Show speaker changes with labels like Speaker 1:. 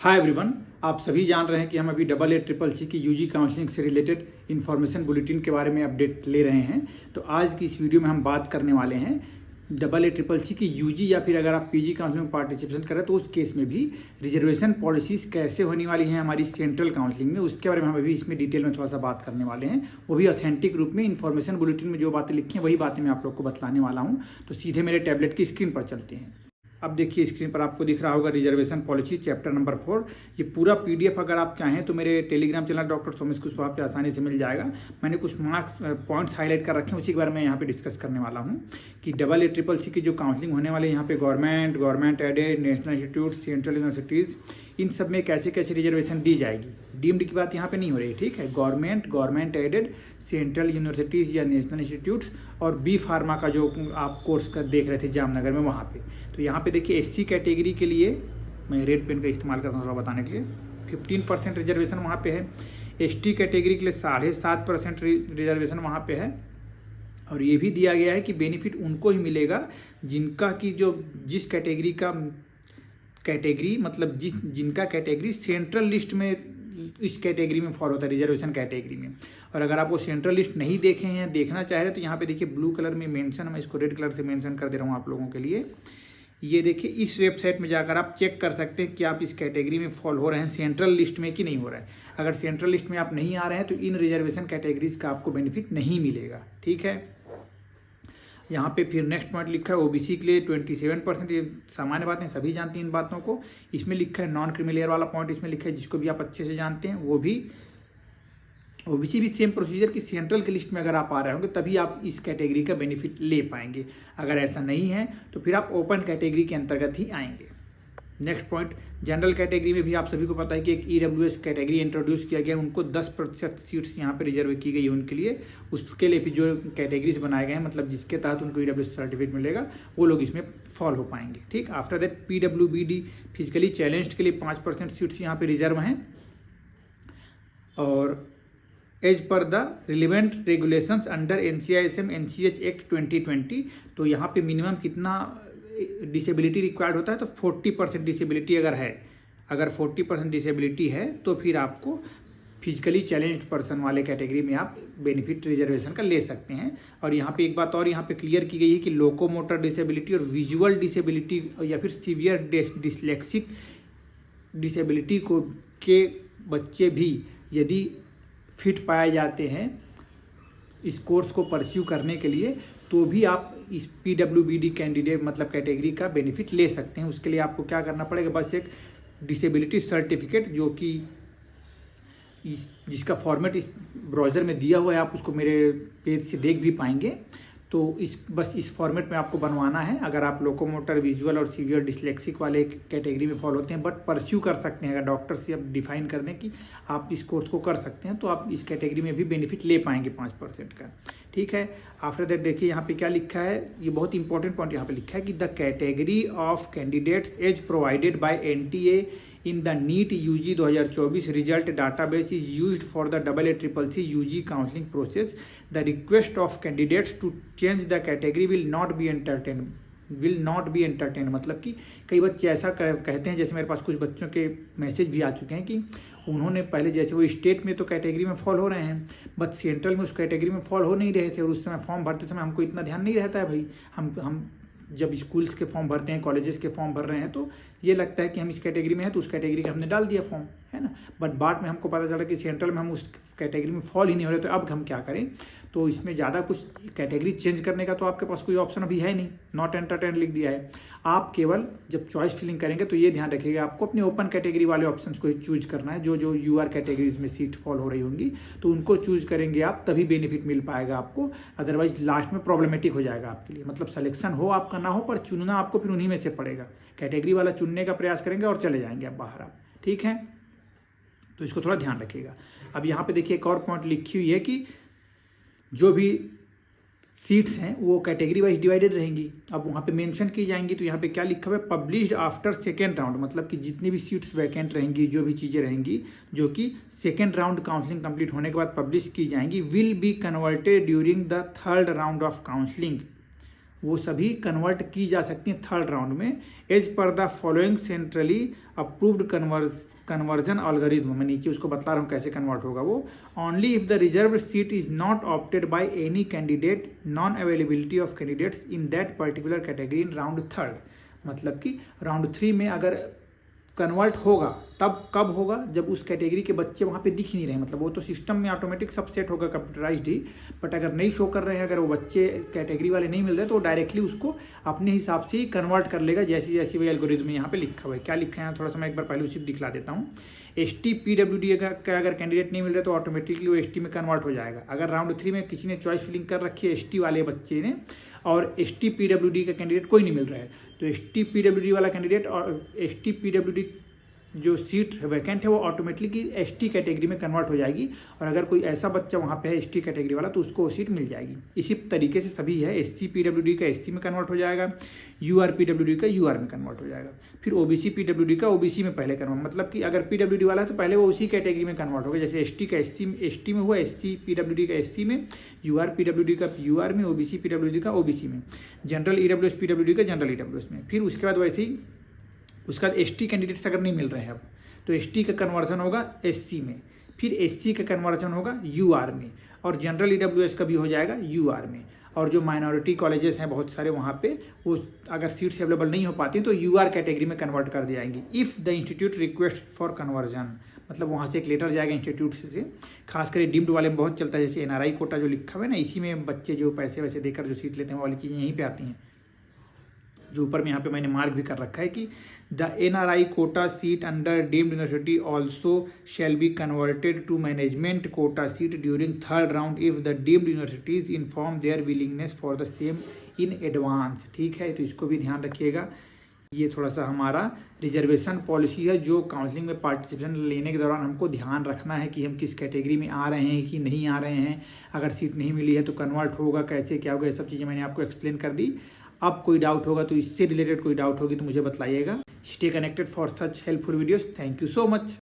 Speaker 1: Hi everyone, आप सभी जान रहे हैं कि हम अभी AA CCC की यूजी काउंसलिंग से रिलेटेड इन्फॉर्मेशन बुलेटिन के बारे में अपडेट ले रहे हैं। तो आज की इस वीडियो में हम बात करने वाले हैं AA CCC की यूजी या फिर अगर आप पीजी काउंसलिंग में पार्टिसिपेशन करें तो उस केस में भी रिजर्वेशन पॉलिसीज कैसे होने वाली हैं हमारी सेंट्रल काउंसलिंग में, उसके बारे में हम अभी इसमें डिटेल में थोड़ा सा बात करने वाले हैं। वो भी ऑथेंटिक रूप में इन्फॉर्मेशन बुलेटिन में जो बातें लिखी हैं वही बातें मैं आप लोग को बतलाने वाला हूँ। तो सीधे मेरे टैबलेट की स्क्रीन पर चलते हैं। अब देखिए स्क्रीन पर आपको दिख रहा होगा रिजर्वेशन पॉलिसी चैप्टर नंबर 4। ये पूरा पीडीएफ अगर आप चाहें तो मेरे Telegram channel doctor Somesh Kushwaha पे आसानी से मिल जाएगा। मैंने कुछ पॉइंट्स हाईलाइट कर रखे हैं, उसी के बारे में यहाँ पे डिस्कस करने वाला हूँ कि AA CCC की जो काउंसलिंग होने वाली है यहाँ पे government aided, national institute, central universities, इन सब में कैसे कैसे रिजर्वेशन दी जाएगी। डीम्ड की बात यहाँ पे नहीं हो रही, ठीक है। गवर्नमेंट एडेड, सेंट्रल यूनिवर्सिटीज़ या नेशनल इंस्टीट्यूट्स और बी फार्मा का जो आप कोर्स कर देख रहे थे जामनगर में वहाँ पे। तो यहाँ पे देखिए SC कैटेगरी के लिए मैं रेड पेन का इस्तेमाल करता हूँ थोड़ा बताने के लिए, 15% रिजर्वेशन वहाँ पे है। ST कैटेगरी के लिए 7.5% रिजर्वेशन वहाँ पे है। और ये भी दिया गया है कि बेनिफिट उनको ही मिलेगा जिनका की जो जिस कैटेगरी का मतलब जिनका कैटेगरी सेंट्रल लिस्ट में इस कैटेगरी में फॉलो होता है, रिजर्वेशन कैटेगरी में। और अगर आप वो सेंट्रल लिस्ट नहीं देखे हैं, देखना चाह रहे हैं, तो यहाँ पे देखिए ब्लू कलर में मेंशन, मैं इसको रेड कलर से मेंशन कर दे रहा हूँ आप लोगों के लिए। ये देखिए इस वेबसाइट में जाकर आप चेक कर सकते हैं कि आप इस कैटेगरी में फॉल हो रहे हैं सेंट्रल लिस्ट में कि नहीं हो रहा है। अगर सेंट्रल लिस्ट में आप नहीं आ रहे हैं तो इन रिजर्वेशन कैटेगरीज का आपको बेनिफिट नहीं मिलेगा, ठीक है। यहाँ पे फिर नेक्स्ट पॉइंट लिखा है OBC के लिए 27%। ये सामान्य बात है, सभी जानते हैं इन बातों को। इसमें लिखा है नॉन क्रीमिलेयर वाला पॉइंट इसमें लिखा है, जिसको भी आप अच्छे से जानते हैं। वो भी OBC भी सेम प्रोसीजर की सेंट्रल की लिस्ट में अगर आप आ रहे होंगे तभी आप इस कैटेगरी का बेनिफिट ले पाएंगे। अगर ऐसा नहीं है तो फिर आप ओपन कैटेगरी के अंतर्गत ही आएंगे। नेक्स्ट पॉइंट, जनरल कैटेगरी में भी आप सभी को पता है कि एक EWS कैटेगरी इंट्रोड्यूस किया गया, उनको 10% सीट्स यहाँ पे रिजर्व की गई है उनके लिए। उसके लिए फिर जो कैटेगरीज बनाए गए हैं, मतलब जिसके तहत उनको EWS सर्टिफिकेट मिलेगा, वो लोग इसमें फॉल हो पाएंगे, ठीक। After that PWBD physically challenged के लिए 5% सीट्स यहाँ पे रिजर्व हैं। और as per the relevant regulations under NCISM NCH act 2020, तो यहाँ पे मिनिमम कितना डिसेबिलिटी रिक्वायर्ड होता है, तो 40% डिसेबिलिटी अगर 40% डिसेबिलिटी है तो फिर आपको फिजिकली चैलेंज्ड पर्सन वाले कैटेगरी में आप बेनिफिट रिजर्वेशन का ले सकते हैं। और यहाँ पे एक बात और यहाँ पे क्लियर की गई है कि लोकोमोटर डिसेबिलिटी और विजुअल डिसेबिलिटी या फिर सीवियर डिसलेक्सिक डिसेबिलिटी को के बच्चे भी यदि फिट पाए जाते हैं इस कोर्स को परस्यू करने के लिए, तो भी आप इस PWBD कैंडिडेट मतलब कैटेगरी का बेनिफिट ले सकते हैं। उसके लिए आपको क्या करना पड़ेगा, बस एक डिसेबिलिटी सर्टिफिकेट जो कि जिसका फॉर्मेट इस ब्राउज़र में दिया हुआ है, आप उसको मेरे पेज से देख भी पाएंगे। तो बस इस फॉर्मेट में आपको बनवाना है। अगर आप लोकोमोटर, विजुअल और सीवियर डिसलेक्सिक वाले कैटेगरी में फॉलो होते हैं बट परस्यू कर सकते हैं, अगर डॉक्टर से अब डिफाइन कर दें कि आप इस कोर्स को कर सकते हैं, तो आप इस कैटेगरी में भी बेनिफिट ले पाएंगे 5% का, ठीक है। आफ्टर दैट देखिए यहाँ पे क्या लिखा है, ये बहुत इंपॉर्टेंट पॉइंट यहाँ पे लिखा है कि the category of candidates as provided by NTA in the NEET UG 2024 result database is used for the AA CCC UG counseling process. The request of candidates to change the category will not be entertained. मतलब कि कई बच्चे ऐसा कहते हैं, जैसे मेरे पास कुछ बच्चों के मैसेज भी आ चुके हैं कि उन्होंने पहले जैसे वो स्टेट में तो कैटेगरी में फॉल हो रहे हैं बट सेंट्रल में उस कैटेगरी में फॉल हो नहीं रहे थे। और उस समय फॉर्म भरते समय हमको इतना ध्यान नहीं रहता है भाई, हम जब स्कूल्स के फॉर्म भरते हैं, कॉलेजेस के फॉर्म भर रहे हैं, तो ये लगता है कि हम इस कैटेगरी में हैं तो उस कैटेगरी का हमने डाल दिया फॉर्म, है ना। बट बाद में हमको पता चला कि सेंट्रल में हम उस कैटेगरी में फॉल ही नहीं हो रहे, तो अब हम क्या करें। तो इसमें ज़्यादा कुछ कैटेगरी चेंज करने का तो आपके पास कोई ऑप्शन अभी है नहीं, नॉट एंटरटेन लिख दिया है। आप केवल जब चॉइस फिलिंग करेंगे तो ये ध्यान रखिएगा आपको अपने ओपन कैटेगरी वाले ऑप्शन को ही चूज करना है। जो UR कैटेगरीज में सीट फॉल हो रही होंगी तो उनको चूज करेंगे आप, तभी बेनिफिट मिल पाएगा आपको। अदरवाइज लास्ट में प्रॉब्लमेटिक हो जाएगा आपके लिए, मतलब सिलेक्शन हो आपका ना हो, पर चुनना आपको फिर उन्हीं में से पड़ेगा। कैटेगरी वाला चुनने का प्रयास करेंगे और चले जाएंगे आप बाहर, आप ठीक है। तो इसको थोड़ा ध्यान रखिएगा। अब यहाँ पे देखिए एक और पॉइंट लिखी हुई है कि जो भी सीट्स हैं वो कैटेगरी वाइज डिवाइडेड रहेंगी। अब वहाँ पे मेंशन की जाएंगी, तो यहाँ पे क्या लिखा हुआ है, पब्लिश्ड आफ्टर सेकेंड राउंड, मतलब कि जितनी भी सीट्स वैकेंट रहेंगी, जो भी चीज़ें रहेंगी जो कि सेकेंड राउंड काउंसलिंग कंप्लीट होने के बाद पब्लिश की जाएंगी, will be converted during the third round of counselling. वो सभी कन्वर्ट की जा सकती हैं थर्ड राउंड में as per the following centrally approved conversion algorithm. मैं नीचे उसको बता रहा हूँ कैसे कन्वर्ट होगा वो। Only if the reserve seat is not opted by any candidate, non availability of candidates in that particular category in round third. मतलब कि राउंड 3 में अगर कन्वर्ट होगा तब कब होगा, जब उस कैटेगरी के बच्चे वहाँ पे दिख ही नहीं रहे। मतलब वो तो सिस्टम में ऑटोमेटिक सब सेट होगा कंप्यूटराइज्ड ही, बट अगर नहीं शो कर रहे हैं, अगर वो बच्चे कैटेगरी वाले नहीं मिल रहे तो वो डायरेक्टली उसको अपने हिसाब से ही कन्वर्ट कर लेगा, जैसी जैसी वही एल्गोरिथम यहाँ पे लिखा हुआ है। क्या लिखा है थोड़ा सा मैं एक बार पहले उसी दिखला देता हूँ। ST PWD का अगर कैंडिडेट नहीं मिल रहा तो ऑटोमेटिकली वो ST में कन्वर्ट हो जाएगा। अगर राउंड 3 में किसी ने चॉइस फिलिंग कर रखी है ST वाले बच्चे ने और ST PWD का कैंडिडेट कोई नहीं मिल रहा है, तो ST PWD वाला कैंडिडेट और ST PWD जो सीट वैकेंट है वो ऑटोमेटिकली ST कैटेगरी में कन्वर्ट हो जाएगी। और अगर कोई ऐसा बच्चा वहाँ पे है ST कैटेगरी वाला तो उसको वो सीट मिल जाएगी। इसी तरीके से सभी है, SC PWD का SC में कन्वर्ट हो जाएगा, UR PWD का UR में कन्वर्ट हो जाएगा, फिर OBC PWD का OBC में पहले कन्वर्ट, मतलब कि अगर PWD वाला है तो पहले वो उसी कैटेगरी में कन्वर्ट होगा। जैसे ST का ST में हुआ, SC PWD का SC में, UR PWD का UR में, OBC PWD का OBC में, जनरल EWS PWD का जनरल EWS में। फिर उसके बाद वैसे ही उसका ST कैंडिडेट्स अगर नहीं मिल रहे हैं अब तो ST का कन्वर्जन होगा SC में, फिर SC का कन्वर्जन होगा UR में, और जनरल EWS का भी हो जाएगा UR में। और जो माइनॉरिटी कॉलेजेस हैं बहुत सारे वहाँ पे वो अगर सीट्स अवेलेबल नहीं हो पाती तो UR कैटेगरी में कन्वर्ट कर दी जाएंगी if the institute request for conversion. मतलब वहाँ से एक लेटर जाएगा इंस्टीट्यूट से, खासकर डीम्ड वाले में बहुत चलता है, जैसे NRI कोटा जो लिखा हुआ है ना, इसी में बच्चे जो पैसे वैसे देकर जो सीट लेते हैं वो वाली चीज़ें यहीं पर आती हैं। जो ऊपर में यहाँ पे मैंने मार्क भी कर रखा है कि the NRI quota seat under deemed university also shall be converted to management quota seat during third round if the deemed universities inform their willingness for the same in advance. ठीक है, तो इसको भी ध्यान रखिएगा। ये थोड़ा सा हमारा रिजर्वेशन पॉलिसी है जो काउंसलिंग में पार्टिसिपेशन लेने के दौरान हमको ध्यान रखना है कि हम किस कैटेगरी में आ रहे हैं कि नहीं आ रहे हैं। अगर सीट नहीं मिली है तो कन्वर्ट होगा कैसे, क्या होगा, ये सब चीज़ें मैंने आपको एक्सप्लेन कर दी। अब कोई डाउट होगा तो इससे रिलेटेड कोई डाउट होगी तो मुझे बताइएगा। Stay connected for such helpful videos. Thank you so much.